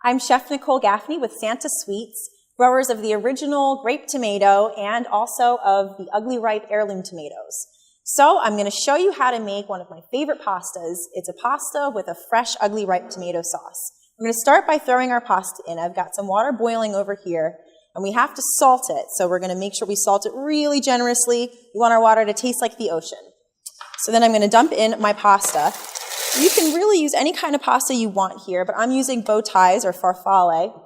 I'm Chef Nicole Gaffney with Santa Sweets, growers of the original grape tomato and also of the UglyRipe heirloom tomatoes. So I'm going to show you how to make one of my favorite pastas. It's a pasta with a fresh UglyRipe tomato sauce. We're going to start by throwing our pasta in. I've got some water boiling over here, and we have to salt it. So we're going to make sure we salt it really generously. We want our water to taste like the ocean. So then I'm going to dump in my pasta. You can really use any kind of pasta you want here, but I'm using bow ties or farfalle.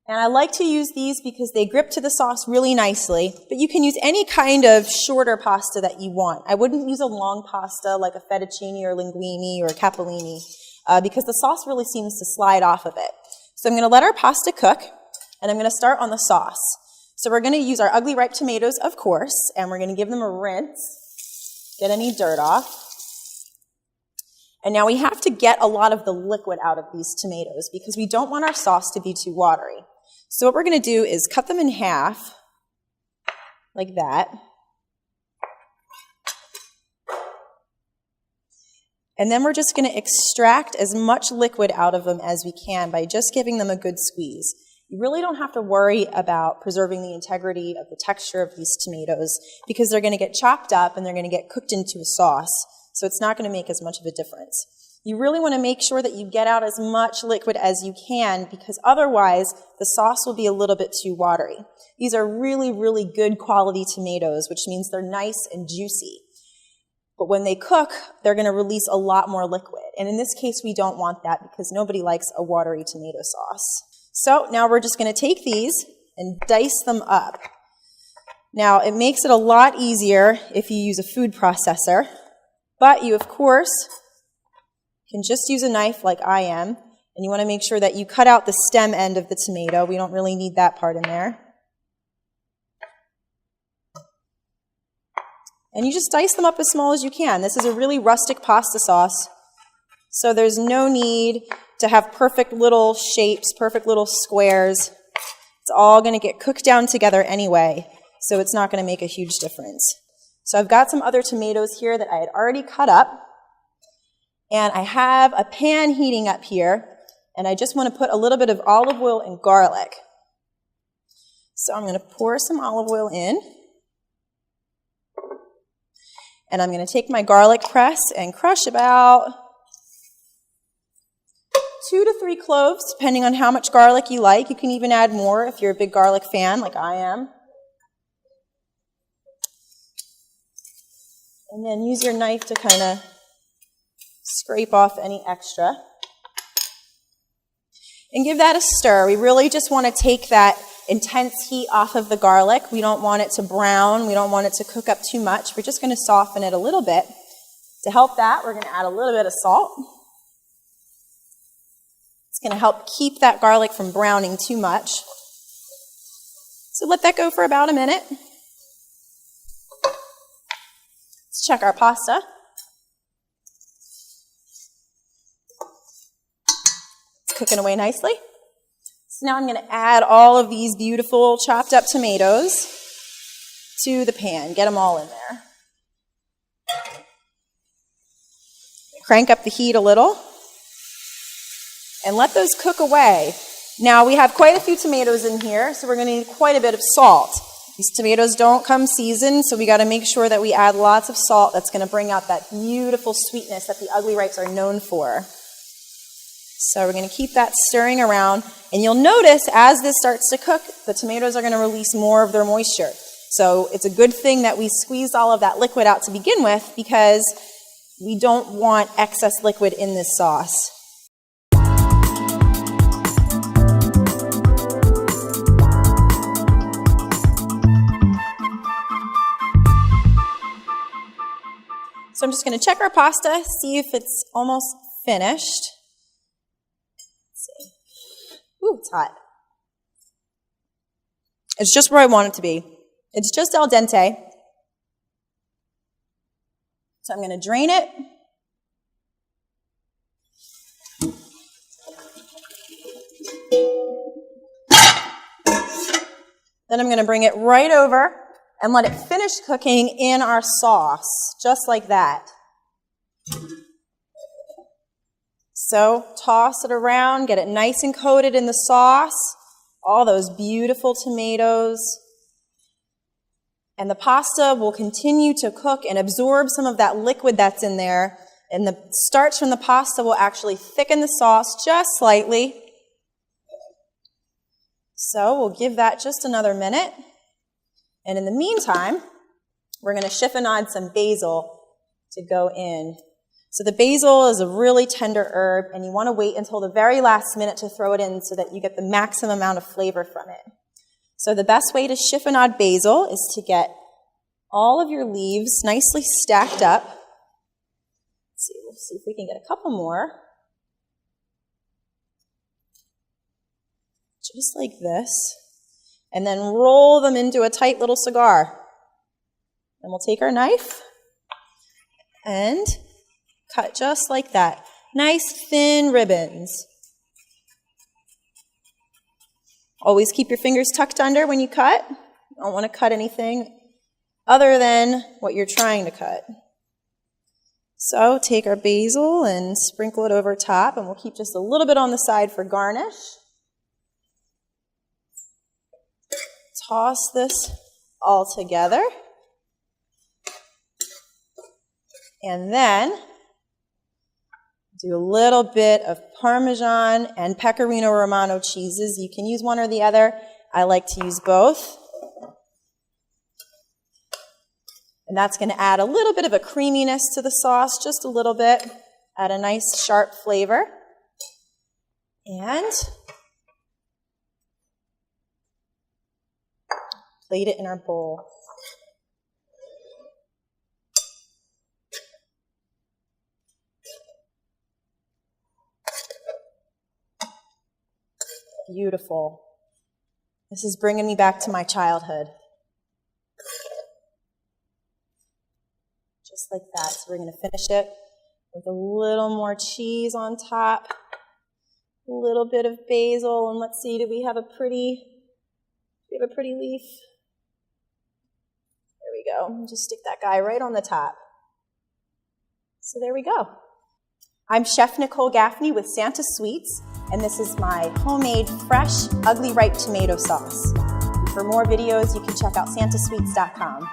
And I like to use these because they grip to the sauce really nicely, but you can use any kind of shorter pasta that you want. I wouldn't use a long pasta like a fettuccine or linguine or capellini because the sauce really seems to slide off of it. So I'm going to let our pasta cook, and I'm going to start on the sauce. So we're going to use our UglyRipe tomatoes, of course, and we're going to give them a rinse, get any dirt off. And now we have to get a lot of the liquid out of these tomatoes because we don't want our sauce to be too watery. So what we're going to do is cut them in half, like that. And then we're just going to extract as much liquid out of them as we can by just giving them a good squeeze. You really don't have to worry about preserving the integrity of the texture of these tomatoes because they're going to get chopped up and they're going to get cooked into a sauce. So it's not going to make as much of a difference. You really want to make sure that you get out as much liquid as you can because otherwise the sauce will be a little bit too watery. These are really, really good quality tomatoes, which means they're nice and juicy. But when they cook, they're going to release a lot more liquid. And in this case, we don't want that because nobody likes a watery tomato sauce. So now we're just going to take these and dice them up. Now, it makes it a lot easier if you use a food processor. But you, of course, can just use a knife like I am, and you want to make sure that you cut out the stem end of the tomato. We don't really need that part in there. And you just dice them up as small as you can. This is a really rustic pasta sauce, so there's no need to have perfect little shapes, perfect little squares. It's all going to get cooked down together anyway, so it's not going to make a huge difference. So I've got some other tomatoes here that I had already cut up, and I have a pan heating up here, and I just want to put a little bit of olive oil and garlic. So I'm going to pour some olive oil in, and I'm going to take my garlic press and crush about 2 to 3 cloves, depending on how much garlic you like. You can even add more if you're a big garlic fan like I am. And then use your knife to kind of scrape off any extra. And give that a stir. We really just want to take that intense heat off of the garlic. We don't want it to brown. We don't want it to cook up too much. We're just going to soften it a little bit. To help that, we're going to add a little bit of salt. It's going to help keep that garlic from browning too much. So let that go for about a minute. Let's check our pasta. It's cooking away nicely. So now I'm going to add all of these beautiful chopped up tomatoes to the pan. Get them all in there. Crank up the heat a little and let those cook away. Now we have quite a few tomatoes in here, so we're going to need quite a bit of salt. These tomatoes don't come seasoned, so we got to make sure that we add lots of salt. That's going to bring out that beautiful sweetness that the UglyRipes are known for. So we're going to keep that stirring around, and you'll notice as this starts to cook, the tomatoes are going to release more of their moisture. So it's a good thing that we squeezed all of that liquid out to begin with because we don't want excess liquid in this sauce. So I'm just going to check our pasta, see if it's almost finished. Let's see. Ooh, it's hot. It's just where I want it to be. It's just al dente. So I'm going to drain it. Then I'm going to bring it right over and let it finish cooking in our sauce, just like that. So toss it around, get it nice and coated in the sauce, all those beautiful tomatoes. And the pasta will continue to cook and absorb some of that liquid that's in there. And the starch from the pasta will actually thicken the sauce just slightly. So we'll give that just another minute. And in the meantime, we're going to chiffonade some basil to go in. So the basil is a really tender herb, and you want to wait until the very last minute to throw it in so that you get the maximum amount of flavor from it. So the best way to chiffonade basil is to get all of your leaves nicely stacked up. We'll see if we can get a couple more. Just like this. And then roll them into a tight little cigar. Then we'll take our knife and cut just like that. Nice thin ribbons. Always keep your fingers tucked under when you cut. You don't want to cut anything other than what you're trying to cut. So take our basil and sprinkle it over top, and we'll keep just a little bit on the side for garnish. Toss this all together. And then do a little bit of Parmesan and Pecorino Romano cheeses. You can use one or the other. I like to use both. And that's going to add a little bit of a creaminess to the sauce, just a little bit. Add a nice sharp flavor. And plate it in our bowl. Beautiful. This is bringing me back to my childhood. Just like that. So we're going to finish it with a little more cheese on top, a little bit of basil, and let's see, do we have a pretty leaf? There we go. Just stick that guy right on the top. So there we go. I'm Chef Nicole Gaffney with Santa Sweets, and this is my homemade, fresh, UglyRipe tomato sauce. For more videos, you can check out santasweets.com.